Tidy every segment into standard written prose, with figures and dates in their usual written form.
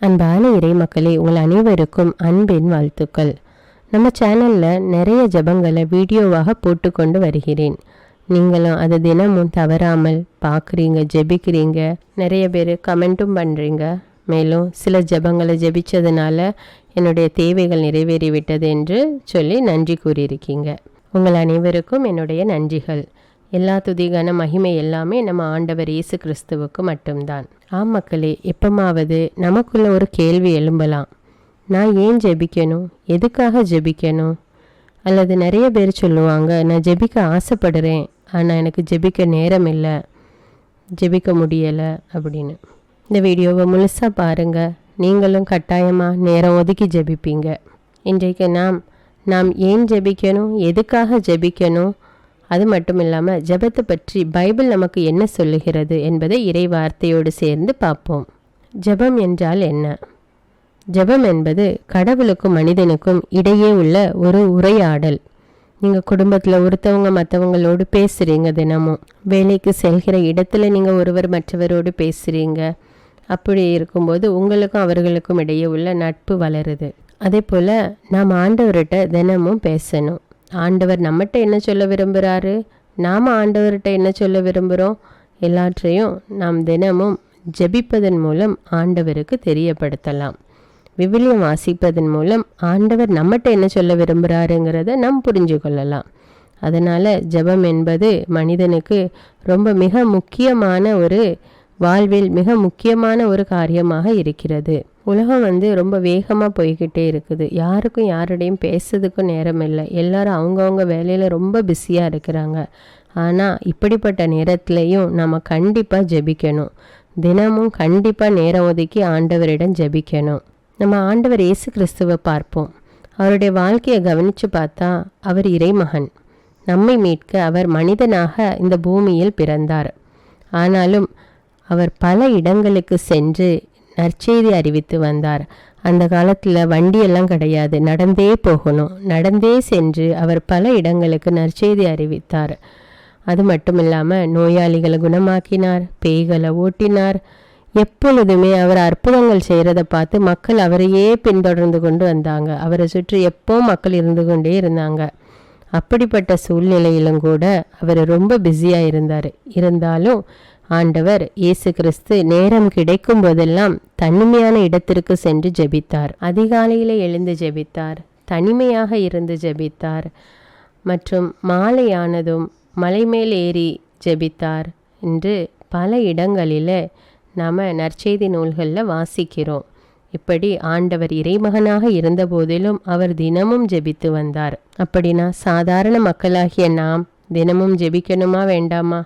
அன்பான இறை மக்களே, உங்கள் அனைவருக்கும் அன்பின் வாழ்த்துக்கள். நம்ம சேனலில் நிறைய ஜபங்களை வீடியோவாக போட்டுக்கொண்டு வருகிறேன். நீங்களும் அதை தினமும் தவறாமல் பார்க்குறீங்க, ஜெபிக்கிறீங்க. நிறைய பேர் கமெண்ட்டும் பண்ணுறீங்க. மேலும் சில ஜபங்களை ஜெபிச்சதுனால என்னுடைய தேவைகள் நிறைவேறிவிட்டது என்று சொல்லி நன்றி கூறியிருக்கீங்க. உங்கள் அனைவருக்கும் என்னுடைய நன்றிகள். எல்லா துதிகான மகிமை எல்லாமே நம்ம ஆண்டவர் இயேசு கிறிஸ்துவுக்கு மட்டும்தான். மக்களே, எப்பமாவது நமக்குள்ள ஒரு கேள்வி எழும்பலாம். நான் ஏன் ஜெபிக்கணும், எதுக்காக ஜெபிக்கணும்? அல்லது நிறைய பேர் சொல்லுவாங்க, நான் ஜெபிக்க ஆசைப்படுறேன், ஆனால் எனக்கு ஜெபிக்க நேரம் இல்லை, ஜெபிக்க முடியலை அப்படின்னு. இந்த வீடியோவை முழுசாக பாருங்கள். நீங்களும் கட்டாயமாக நேரம் ஒதுக்கி ஜெபிப்பீங்க. இன்றைக்கு நாம் ஏன் ஜெபிக்கணும், எதுக்காக ஜெபிக்கணும், அது மட்டும் இல்லாமல் ஜெபத்தை பற்றி பைபிள் நமக்கு என்ன சொல்லுகிறது என்பதை இறை வார்த்தையோடு சேர்ந்து பார்ப்போம். ஜெபம் என்றால் என்ன? ஜெபம் என்பது கடவுளுக்கும் மனிதனுக்கும் இடையே உள்ள ஒரு உரையாடல். நீங்கள் குடும்பத்தில் ஒருத்தவங்க மற்றவங்களோடு பேசுகிறீங்க, தினமும் வேலைக்கு செல்கிற இடத்துல நீங்கள் ஒருவர் மற்றவரோடு பேசுகிறீங்க. அப்படி இருக்கும்போது உங்களுக்கும் அவர்களுக்கும் இடையே உள்ள நட்பு வளருது. அதே போல் நாம் ஆண்டவர்கிட்ட தினமும் பேசணும். ஆண்டவர் நம்மகிட்ட என்ன சொல்ல விரும்புகிறாரு, நாம் ஆண்டவர்கிட்ட என்ன சொல்ல விரும்புகிறோம், எல்லாற்றையும் நாம் தினமும் ஜெபிப்பதன் மூலம் ஆண்டவருக்கு தெரியப்படுத்தலாம். விவிலியம் வாசிப்பதன் மூலம் ஆண்டவர் நம்மகிட்ட என்ன சொல்ல விரும்புகிறாருங்கிறத நாம் புரிஞ்சு கொள்ளலாம். அதனால் ஜெபம் என்பது மனிதனுக்கு மிக முக்கியமான ஒரு வாழ்வில் மிக முக்கியமான ஒரு காரியமாக இருக்கிறது. உலகம் ரொம்ப வேகமாக போய்கிட்டே இருக்குது. யாருக்கும் யாருடையும் பேசுறதுக்கும் நேரம் இல்லை. எல்லாரும் அவங்கவுங்க வேலையில் ரொம்ப பிஸியாக இருக்கிறாங்க. ஆனால் இப்படிப்பட்ட நேரத்துலையும் நம்ம கண்டிப்பாக ஜெபிக்கணும். தினமும் கண்டிப்பாக நேரம் ஒதுக்கி ஆண்டவரிடம் ஜெபிக்கணும். நம்ம ஆண்டவர் இயேசு கிறிஸ்துவை பார்ப்போம். அவருடைய வாழ்க்கையை கவனித்து பார்த்தா அவர் இறைமகன். நம்மை மீட்க அவர் மனிதனாக இந்த பூமியில் பிறந்தார். ஆனாலும் அவர் பல இடங்களுக்கு சென்று நற்செய்தி அறிவித்து வந்தார். அந்த காலத்தில் வண்டியெல்லாம் கிடையாது, நடந்தே போகணும். நடந்தே சென்று அவர் பல இடங்களுக்கு நற்செய்தி அறிவித்தார். அது மட்டும் இல்லாமல் நோயாளிகளை குணமாக்கினார், பேய்களை ஓட்டினார். எப்பொழுதுமே அவர் அற்புதங்கள் செய்கிறத பார்த்து மக்கள் அவரையே பின்தொடர்ந்து கொண்டு வந்தாங்க. அவரை சுற்றி எப்போ மக்கள் இருந்து கொண்டே இருந்தாங்க. அப்படிப்பட்ட சூழ்நிலையிலும் கூட அவர் ரொம்ப பிஸியாக இருந்தாலும் ஆண்டவர் இயேசு கிறிஸ்து நேரம் கிடைக்கும் போதெல்லாம் தனிமையான இடத்திற்கு சென்று ஜெபித்தார். அதிகாலையில் எழுந்து ஜெபித்தார், தனிமையாக இருந்து ஜெபித்தார், மற்றும் மாலையானதும் மலை மேல் ஏறி ஜெபித்தார் என்று பல இடங்களில் நாம் நற்செய்தி நூல்களில் வாசிக்கிறோம். இப்படி ஆண்டவர் இறைமகனாக இருந்த போதிலும் அவர் தினமும் ஜெபித்து வந்தார். அப்படின்னா சாதாரண மக்களாகிய நாம் தினமும் ஜெபிக்கணுமா வேண்டாமா?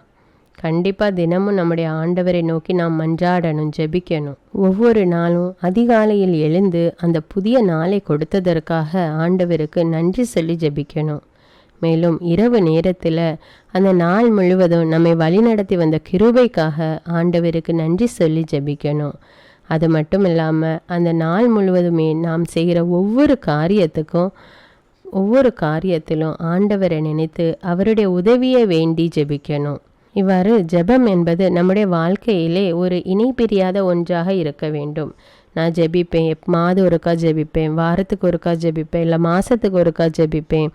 கண்டிப்பாக தினமும் நம்முடைய ஆண்டவரை நோக்கி நாம் மன்றாடணும், ஜெபிக்கணும். ஒவ்வொரு நாளும் அதிகாலையில் எழுந்து அந்த புதிய நாளை கொடுத்ததற்காக ஆண்டவருக்கு நன்றி சொல்லி ஜெபிக்கணும். மேலும் இரவு நேரத்தில் அந்த நாள் முழுவதும் நம்மை வழிநடத்தி வந்த கிருபைக்காக ஆண்டவருக்கு நன்றி சொல்லி ஜெபிக்கணும். அது மட்டும் இல்லாமல் அந்த நாள் முழுவதுமே நாம் செய்கிற ஒவ்வொரு காரியத்திலும் ஆண்டவரை நினைத்து அவருடைய உதவியை வேண்டி ஜெபிக்கணும். இவ்வாறு ஜெபம் என்பது நம்முடைய வாழ்க்கையிலே ஒரு இணை பிரியாத ஒன்றாக இருக்க வேண்டும். நான் ஜெபிப்பேன், மாதம் ஒருக்கா ஜெபிப்பேன், வாரத்துக்கு ஒருக்கா ஜெபிப்பேன், இல்லை மாதத்துக்கு ஒருக்கா ஜெபிப்பேன்,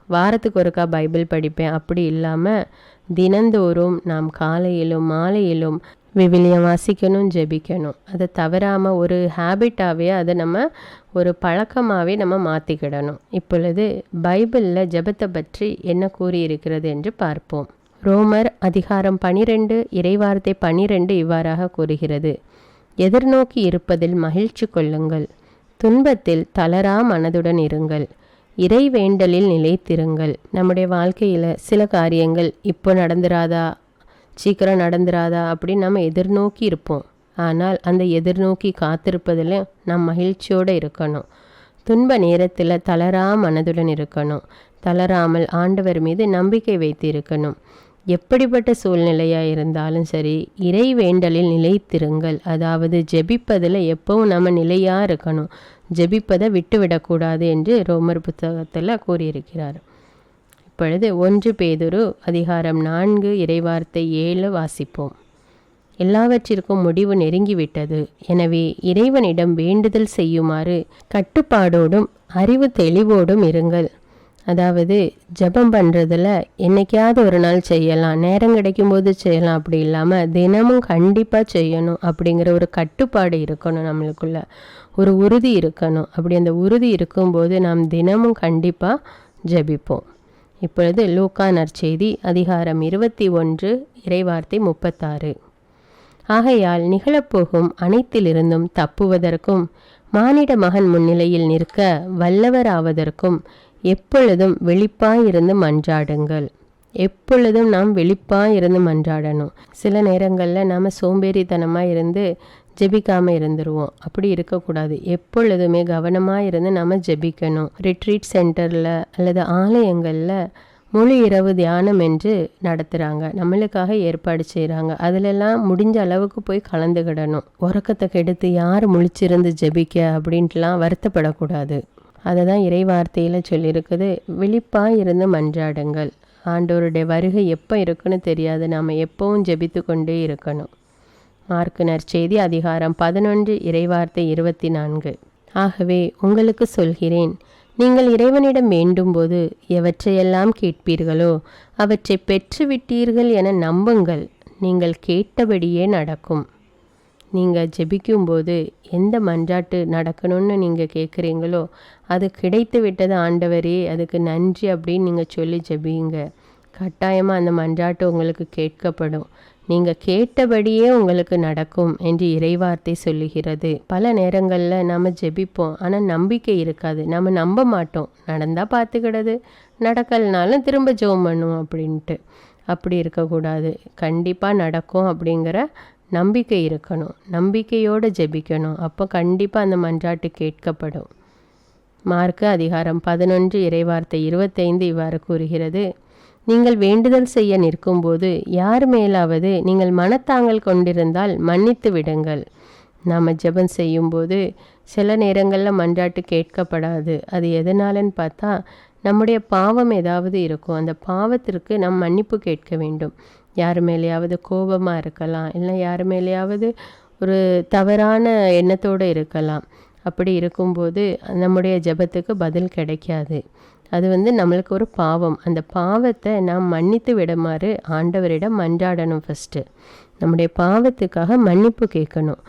வாரத்துக்கு ஒருக்கா பைபிள் படிப்பேன். அப்படி இல்லாமல் தினந்தோறும் நாம் காலையிலும் மாலையிலும் விவிலியம் வாசிக்கணும், ஜெபிக்கணும். அதை தவறாமல் ஒரு ஹேபிட்டாகவே அதை நம்ம ஒரு பழக்கமாகவே நம்ம மாற்றிக்கிடணும். இப்பொழுது பைபிளில் ஜெபத்தை பற்றி என்ன கூறியிருக்கிறது என்று பார்ப்போம். ரோமர் அதிகாரம் 12 இறைவார்த்தை 12 இவ்வாறாக கூறுகிறது: எதிர்நோக்கி இருப்பதில் மகிழ்ச்சி கொள்ளுங்கள், துன்பத்தில் தளரா மனதுடன் இருங்கள், இறை வேண்டலில் நிலைத்திருங்கள். நம்முடைய வாழ்க்கையில் சில காரியங்கள் இப்போ நடந்துராதா, சீக்கிரம் நடந்துராதா அப்படின்னு நம்ம எதிர்நோக்கி இருப்போம். ஆனால் அந்த எதிர்நோக்கி காத்திருப்பதில் நாம் மகிழ்ச்சியோடு இருக்கணும். துன்ப நேரத்தில் தளரா மனதுடன் இருக்கணும். தளராமல் ஆண்டவர் மீது நம்பிக்கை வைத்து இருக்கணும். எப்படிப்பட்ட சூழ்நிலையாக இருந்தாலும் சரி, இறை வேண்டலில் நிலைத்திருங்கள். அதாவது ஜெபிப்பதில் எப்பவும் நம்ம நிலையாக இருக்கணும், ஜெபிப்பதை விட்டுவிடக்கூடாது என்று ரோமர் புத்தகத்தில் கூறியிருக்கிறார். இப்பொழுது 1 பேதுரு அதிகாரம் 4 இறைவார்த்தை 7 வாசிப்போம். எல்லாவற்றிற்கும் முடிவு நெருங்கிவிட்டது. எனவே இறைவனிடம் வேண்டுதல் செய்யுமாறு கட்டுப்பாடோடும் அறிவு தெளிவோடும் இருங்கள். அதாவது ஜெபம் பண்ணுறதுல என்னைக்காவது ஒரு நாள் செய்யலாம், நேரம் கிடைக்கும்போது செய்யலாம், அப்படி இல்லாமல் தினமும் கண்டிப்பாக செய்யணும் அப்படிங்கிற ஒரு கட்டுப்பாடு இருக்கணும். நம்மளுக்குள்ள ஒரு உறுதி இருக்கணும். அப்படி அந்த உறுதி இருக்கும்போது நாம் தினமும் கண்டிப்பாக ஜெபிப்போம். இப்பொழுது லூக்கா நற்செய்தி அதிகாரம் 21 இறைவார்த்தை 36. ஆகையால் நிகழப்போகும் அனைத்திலிருந்தும் தப்புவதற்கும் மானிட மகன் முன்னிலையில் நிற்க வல்லவராவதற்கும் எப்பொழுதும் வெளிப்பாயிருந்து மன்றாடுங்கள். எப்பொழுதும் நாம் வெளிப்பாயிருந்து மன்றாடணும். சில நேரங்களில் நாம் சோம்பேறித்தனமாக இருந்து ஜெபிக்காமல் இருந்துருவோம். அப்படி இருக்கக்கூடாது. எப்பொழுதுமே கவனமாக இருந்து நம்ம ஜெபிக்கணும். ரிட்ரீட் சென்டரில் அல்லது ஆலயங்களில் முழு இரவு தியானம் என்று நடத்துகிறாங்க, நம்மளுக்காக ஏற்பாடு செய்கிறாங்க. அதிலெல்லாம் முடிஞ்ச அளவுக்கு போய் கலந்துக்கிடணும். உறக்கத்தை கெடுத்து யார் முழிச்சிருந்து ஜெபிக்க அப்படின்ட்டுலாம் வருத்தப்படக்கூடாது. அதை தான் இறை வார்த்தையில் சொல்லியிருக்குது, விழிப்பாக இருந்து மன்றாடுங்கள். ஆண்டவருடைய வருகை எப்போ இருக்குன்னு தெரியாது, நாம் எப்பவும் ஜெபித்து கொண்டே இருக்கணும். மார்க்கு நற்செய்தி அதிகாரம் 11 இறைவார்த்தை 24. ஆகவே உங்களுக்கு சொல்கிறேன், நீங்கள் இறைவனிடம் வேண்டும்போது எவற்றையெல்லாம் கேட்பீர்களோ அவற்றை பெற்றுவிட்டீர்கள் என நம்புங்கள். நீங்கள் கேட்டபடியே நடக்கும். நீங்கள் ஜெபிக்கும்போது எந்த மன்றாட்டு நடக்கணும்னு நீங்கள் கேட்குறீங்களோ அது கிடைத்து விட்டது ஆண்டவரே, அதுக்கு நன்றி அப்படின்னு நீங்கள் சொல்லி ஜெபிங்க. கட்டாயமாக அந்த மன்றாட்டு உங்களுக்கு கேட்கப்படும். நீங்கள் கேட்டபடியே உங்களுக்கு நடக்கும் என்று இறைவார்த்தை சொல்லுகிறது. பல நேரங்களில் நம்ம ஜெபிப்போம், ஆனால் நம்பிக்கை இருக்காது. நம்ம நம்ப மாட்டோம். நடந்தால் பார்த்துக்கிடது, நடக்கலைனாலும் திரும்ப ஜெபம் பண்ணுவோம் அப்படின்ட்டு. அப்படி இருக்கக்கூடாது. கண்டிப்பாக நடக்கும் அப்படிங்கிற நம்பிக்கை இருக்கணும். நம்பிக்கையோடு ஜெபிக்கணும். அப்போ கண்டிப்பாக அந்த மன்றாட்டு கேட்கப்படும். மார்க்கு அதிகாரம் 11 இறைவார்த்தை 25 இவ்வாறு கூறுகிறது, நீங்கள் வேண்டுதல் செய்ய நிற்கும்போது யார் மேலாவது நீங்கள் மனத்தாங்கல் கொண்டிருந்தால் மன்னித்து விடுங்கள். நாம் ஜெபம் செய்யும்போது சில நேரங்களில் மன்றாட்டு கேட்கப்படாது. அது எதனாலன்னு பார்த்தா நம்முடைய பாவம் ஏதாவது இருக்கும். அந்த பாவத்திற்கு நாம் மன்னிப்பு கேட்க வேண்டும். யார் மேலேயாவது கோபமாக இருக்கலாம், இல்லை யார் மேலேயாவது ஒரு தவறான எண்ணத்தோடு இருக்கலாம். அப்படி இருக்கும்போது நம்முடைய ஜெபத்துக்கு பதில் கிடைக்காது. அது நம்மளுக்கு ஒரு பாவம். அந்த பாவத்தை நாம் மன்னித்து விடுமாறு ஆண்டவரிடம் மன்றாடணும். ஃபஸ்ட்டு நம்முடைய பாவத்துக்காக மன்னிப்பு கேட்கணும்.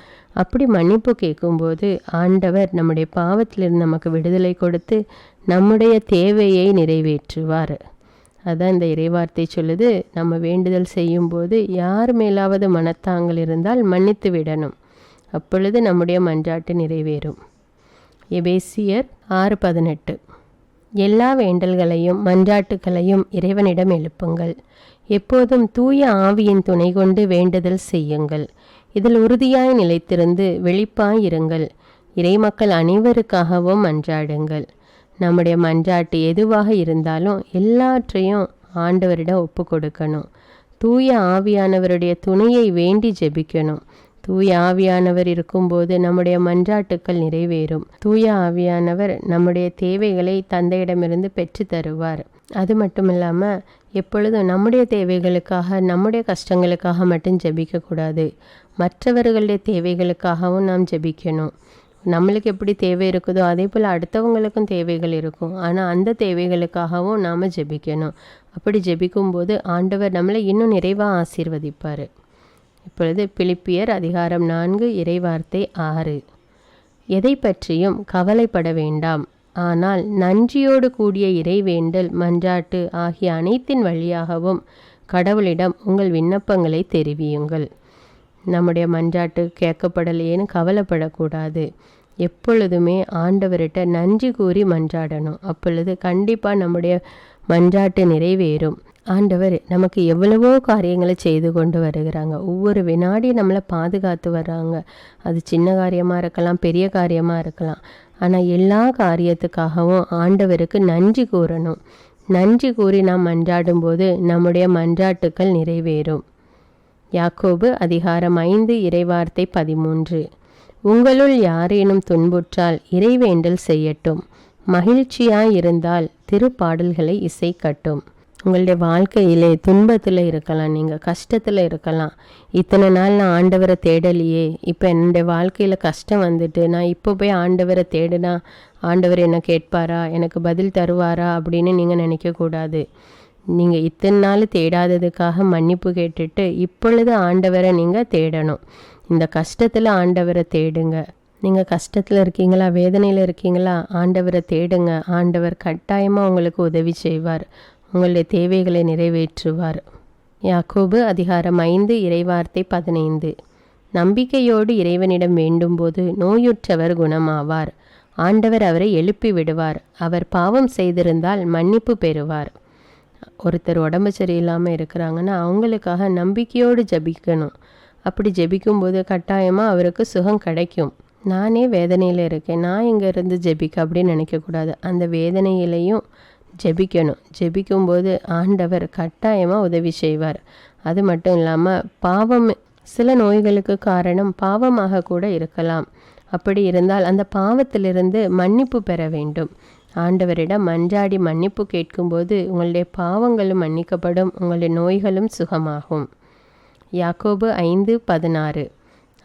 அப்படி மன்னிப்பு கேட்கும்போது ஆண்டவர் நம்முடைய பாவத்திலிருந்து நமக்கு விடுதலை கொடுத்து நம்முடைய தேவையை நிறைவேற்றுவார். அதான் இந்த இறைவார்த்தை சொல்லுது, நம்ம வேண்டுதல் செய்யும்போது யார் மேலாவது மனத்தாங்கல் இருந்தால் மன்னித்து விடணும். அப்பொழுது நம்முடைய மன்றாட்டு நிறைவேறும். எபேசியர் 6:18. எல்லா வேண்டல்களையும் மன்றாட்டுகளையும் இறைவனிடம் எழுப்புங்கள். எப்போதும் தூய ஆவியின் துணை கொண்டு வேண்டுதல் செய்யுங்கள். இதில் உறுதியாய் நிலைத்திருந்து வெளிப்பாய் இருங்கள். இறைமக்கள் அனைவருக்காகவும் மன்றாடுங்கள். நம்முடைய மன்றாட்டு எதுவாக இருந்தாலும் எல்லாற்றையும் ஆண்டவரிடம் ஒப்பு கொடுக்கணும். தூய ஆவியானவருடைய துணையை வேண்டி ஜெபிக்கணும். தூய ஆவியானவர் இருக்கும்போது நம்முடைய மன்றாட்டுக்கள் நிறைவேறும். தூய ஆவியானவர் நம்முடைய தேவைகளை தந்தையிடமிருந்து பெற்று தருவார். அது மட்டும் இல்லாமல் எப்பொழுதும் நம்முடைய தேவைகளுக்காக, நம்முடைய கஷ்டங்களுக்காக மட்டும் ஜெபிக்கக்கூடாது. மற்றவர்களுடைய தேவைகளுக்காகவும் நாம் ஜெபிக்கணும். நம்மளுக்கு எப்படி தேவை இருக்குதோ அதே போல் அடுத்தவங்களுக்கும் தேவைகள் இருக்கும். ஆனால் அந்த தேவைகளுக்காகவும் நாம் ஜெபிக்கணும். அப்படி ஜெபிக்கும்போது ஆண்டவர் நம்மளை இன்னும் நிறைவாக ஆசீர்வதிப்பார். இப்பொழுது பிலிப்பியர் அதிகாரம் 4 இறைவார்த்தை 6. எதை பற்றியும் கவலைப்பட வேண்டாம், ஆனால் நன்றியோடு கூடிய இறைவேண்டல் மன்றாட்டு ஆகிய அனைத்தின் வழியாகவும் கடவுளிடம் உங்கள் விண்ணப்பங்களை தெரிவியுங்கள். நம்முடைய மன்றாட்டு கேட்கப்படலையேன்னு கவலைப்படக்கூடாது. எப்பொழுதுமே ஆண்டவர்கிட்ட நன்றி கூறி மன்றாடணும். அப்பொழுது கண்டிப்பாக நம்முடைய மன்றாட்டு நிறைவேறும். ஆண்டவர் நமக்கு எவ்வளவோ காரியங்களை செய்து கொண்டு வருகிறாங்க. ஒவ்வொரு வினாடியும் நம்மளை பாதுகாத்து வர்றாங்க. அது சின்ன காரியமாக இருக்கலாம், பெரிய காரியமாக இருக்கலாம். ஆனால் எல்லா காரியத்துக்காகவும் ஆண்டவருக்கு நன்றி கூறணும். நன்றி கூறி நாம் மன்றாடும்போது நம்முடைய மன்றாட்டுக்கள் நிறைவேறும். யாக்கோபு அதிகாரம் 5 இறைவார்த்தை 13. உங்களுள் யாரேனும் துன்புற்றால் இறைவேண்டல் செய்யட்டும், மகிழ்ச்சியாயிருந்தால் திருப்பாடல்களை இசைக்கட்டும். உங்களுடைய வாழ்க்கையிலே துன்பத்தில் இருக்கலாம், நீங்கள் கஷ்டத்தில் இருக்கலாம். இத்தனை நாள் நான் ஆண்டவரை தேடலையே, இப்போ என்னுடைய வாழ்க்கையில் கஷ்டம் வந்துட்டு நான் இப்போ போய் ஆண்டவரை தேடினா ஆண்டவர் என்ன கேட்பாரா, எனக்கு பதில் தருவாரா அப்படின்னு நீங்கள் நினைக்கக்கூடாது. நீங்கள் இத்தனை நாள் தேடாததுக்காக மன்னிப்பு கேட்டுட்டு இப்பொழுது ஆண்டவரை நீங்கள் தேடணும். இந்த கஷ்டத்தில் ஆண்டவரை தேடுங்க. நீங்கள் கஷ்டத்தில் இருக்கீங்களா, வேதனையில் இருக்கீங்களா, ஆண்டவரை தேடுங்க. ஆண்டவர் கட்டாயமாக உங்களுக்கு உதவி செய்வார், உங்களுடைய தேவைகளை நிறைவேற்றுவார். யாக்கோபு அதிகாரம் 5 இறைவார்த்தை 15. நம்பிக்கையோடு இறைவனிடம் வேண்டும்போது நோயுற்றவர் குணமாவார். ஆண்டவர் அவரை எழுப்பி விடுவார். அவர் பாவம் செய்திருந்தால் மன்னிப்பு பெறுவார். ஒருத்தர் உடம்பு சரியில்லாமல் இருக்கிறாங்கன்னா அவங்களுக்காக நம்பிக்கையோடு ஜெபிக்கணும். அப்படி ஜெபிக்கும்போது கட்டாயமாக அவருக்கு சுகம் கிடைக்கும். நானே வேதனையில் இருக்கேன், நான் இங்கேருந்து ஜெபிக்க அப்படின்னு நினைக்கக்கூடாது. அந்த வேதனையிலையும் ஜெபிக்கணும். ஜெபிக்கும்போது ஆண்டவர் கட்டாயமாக உதவி செய்வார். அது மட்டும் இல்லாமல் பாவம், சில நோய்களுக்கு காரணம் பாவமாக கூட இருக்கலாம். அப்படி இருந்தால் அந்த பாவத்திலிருந்து மன்னிப்பு பெற வேண்டும். ஆண்டவரிடம் மன்றாடி மன்னிப்பு கேட்கும்போது உங்களுடைய பாவங்களும் மன்னிக்கப்படும், உங்களுடைய நோய்களும் சுகமாகும். யாக்கோபு 5:16.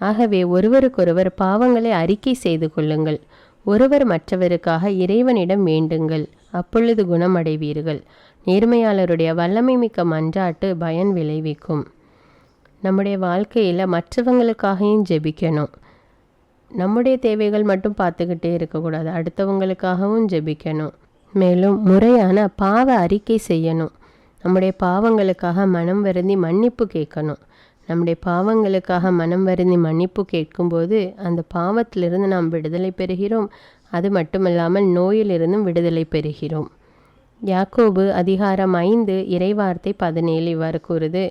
ஆகவே ஒருவருக்கொருவர் பாவங்களை அறிக்கை செய்து கொள்ளுங்கள், ஒருவர் மற்றவருக்காக இறைவனிடம் வேண்டுங்கள், அப்பொழுது குணமடைவீர்கள். நேர்மையாளருடைய வல்லமை மிக்க மன்றாட்டு பயன் விளைவிக்கும். நம்முடைய வாழ்க்கையில் மற்றவங்களுக்காகவும் ஜெபிக்கணும். நம்முடைய தேவைகள் மட்டும் பார்த்துக்கிட்டே இருக்கக்கூடாது, அடுத்தவங்களுக்காகவும் ஜெபிக்கணும். மேலும் முறையான பாவ அறிக்கை செய்யணும். நம்முடைய பாவங்களுக்காக மனம் வருந்தி மன்னிப்பு கேட்கணும். நம்முடைய பாவங்களுக்காக மனம் வருந்தி மன்னிப்பு கேட்கும்போது அந்த பாவத்திலிருந்து நாம் விடுதலை பெறுகிறோம். அது மட்டுமல்லாமல் நோயிலிருந்தும் விடுதலை பெறுகிறோம். யாக்கோபு அதிகாரம் 5 இறைவார்த்தை 17 இவ்வாறு கூறுது.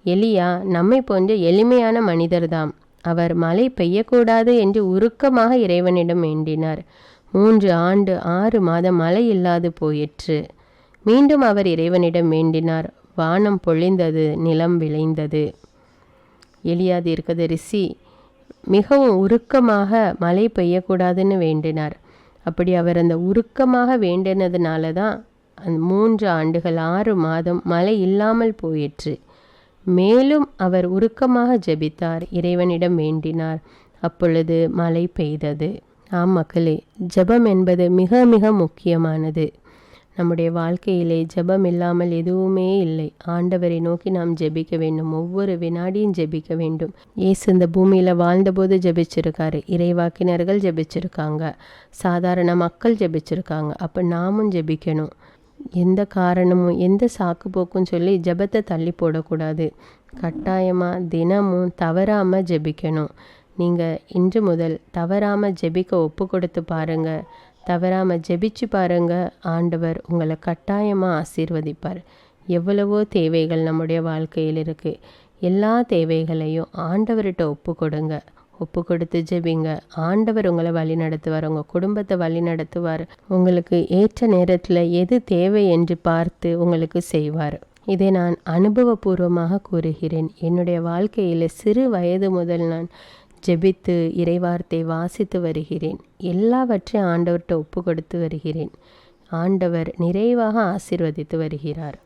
எலியா நம்மை போன்ற எளிமையான மனிதர்தாம். அவர் மழை பெய்யக்கூடாது என்று உருக்கமாக இறைவனிடம் வேண்டினார். 3 ஆண்டு 6 மாதம் மழை இல்லாது போயிற்று. மீண்டும் அவர் இறைவனிடம் வேண்டினார். வானம் பொழிந்தது, நிலம் விளைந்தது. எலியா தீர்க்கதரிசி மிகவும் உருக்கமாக மழை பெய்யக்கூடாதுன்னு வேண்டினார். அப்படி அவர் அந்த உருக்கமாக வேண்டினதுனால தான் அந்த 3 ஆண்டுகள் 6 மாதம் மழை இல்லாமல் போயிற்று. மேலும் அவர் உருக்கமாக ஜெபித்தார், இறைவனிடம் வேண்டினார். அப்பொழுது மழை பெய்தது. ஆம் மக்களே, ஜெபம் என்பது மிக மிக முக்கியமானது. நம்முடைய வாழ்க்கையிலே ஜெபம் இல்லாமல் எதுவுமே இல்லை. ஆண்டவரை நோக்கி நாம் ஜெபிக்க வேண்டும், ஒவ்வொரு வினாடியும் ஜெபிக்க வேண்டும். இயேசு இந்த பூமியில் வாழ்ந்தபோது ஜெபிச்சிருக்காரு, இறைவாக்கினர்கள் ஜெபிச்சிருக்காங்க, சாதாரண மக்கள் ஜெபிச்சிருக்காங்க. அப்போ நாமும் ஜெபிக்கணும். எந்த காரணமும் எந்த சாக்கு போக்கும் சொல்லி ஜெபத்தை தள்ளி போடக்கூடாது. கட்டாயமாக தினமும் தவறாமல் ஜெபிக்கணும். நீங்கள் இன்று முதல் தவறாமல் ஜெபிக்க ஒப்பு கொடுத்து பாருங்கள், தவறாமல் ஜெபிச்சு பாருங்கள். ஆண்டவர் உங்களை கட்டாயமாக ஆசீர்வதிப்பார். எவ்வளவோ தேவைகள் நம்முடைய வாழ்க்கையில் இருக்குது. எல்லா தேவைகளையும் ஆண்டவர்கிட்ட ஒப்பு கொடுங்க. ஒப்பு கொடுத்து ஜெபிங்க. ஆண்டவர் உங்களை வழி நடத்துவார், உங்கள் குடும்பத்தை வழி நடத்துவார். உங்களுக்கு ஏற்ற நேரத்தில் எது தேவை என்று பார்த்து உங்களுக்கு செய்வார். இதை நான் அனுபவபூர்வமாக கூறுகிறேன். என்னுடைய வாழ்க்கையில் சிறு வயது முதல் நான் ஜெபித்து இறைவார்த்தை வாசித்து வருகிறேன். எல்லாவற்றையும் ஆண்டவர்கிட்ட ஒப்பு கொடுத்து வருகிறேன். ஆண்டவர் நிறைவாக ஆசீர்வதித்து வருகிறார்.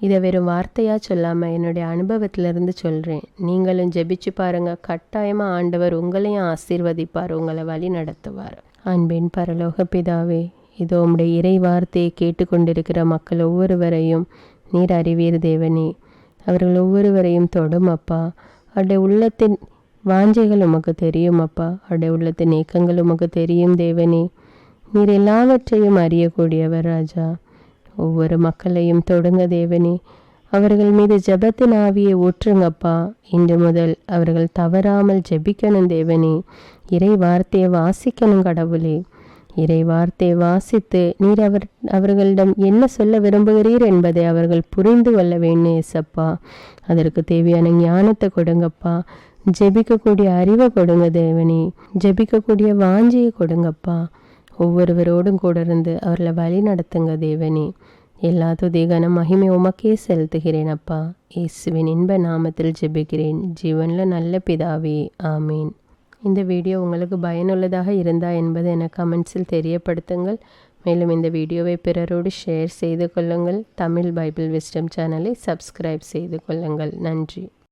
இதை வெறும் வார்த்தையாக சொல்லாமல் என்னுடைய அனுபவத்திலிருந்து சொல்கிறேன். நீங்களும் ஜெபிச்சு பாருங்கள். கட்டாயமாக ஆண்டவர் உங்களையும் ஆசீர்வதிப்பார், உங்களை வழி நடத்துவார். அன்பின் பரலோக பிதாவே, இதோ உம்முடைய இறை வார்த்தையை கேட்டுக்கொண்டிருக்கிற மக்கள் ஒவ்வொருவரையும் நீர் அறிவீர் தேவனே. அவர்கள் ஒவ்வொருவரையும் தொடும் அப்பா. அவருடைய உள்ளத்தின் வாஞ்சைகள் உமக்கு தெரியும் அப்பா. அவருடைய உள்ளத்தின் ஏக்கங்கள் உமக்கு தெரியும் தேவனே. நீர் எல்லாவற்றையும் அறியக்கூடியவர் ராஜா. ஒவ்வொரு மக்களையும் தொடுங்க தேவனே. அவர்கள் மீது ஜெபத்தின் ஆவியை ஊற்றுங்கப்பா. இன்று முதல் அவர்கள் தவறாமல் ஜெபிக்கணும் தேவனே. இறை வார்த்தையை வாசிக்கணும் கடவுளே. இறை வார்த்தையை வாசித்து நீர் அவர்களிடம் என்ன சொல்ல விரும்புகிறீர் என்பதை அவர்கள் புரிந்து கொள்ள வேண்டும் ஏசப்பா. அதற்கு தேவையான ஞானத்தை கொடுங்கப்பா. ஜெபிக்கக்கூடிய அறிவை கொடுங்க தேவனே. ஜெபிக்கக்கூடிய வாஞ்சியை கொடுங்கப்பா. ஒவ்வொருவரோடும் கூட இருந்து அவர்களை வழி நடத்துங்க தேவனே. எல்லா துதிகான மகிமை உமக்கே செலுத்துகிறேன் அப்பா. இயேசுவின் இன்ப நாமத்தில் ஜெபிக்கிறேன் ஜீவனில் நல்ல பிதாவே, ஆமீன். இந்த வீடியோ உங்களுக்கு பயனுள்ளதாக இருந்தா என்பதை எனக்கு கமெண்ட்ஸில் தெரியப்படுத்துங்கள். மேலும் இந்த வீடியோவை பிறரோடு ஷேர் செய்து கொள்ளுங்கள். தமிழ் பைபிள் விஸ்டம் சேனலை சப்ஸ்கிரைப் செய்து கொள்ளுங்கள். நன்றி.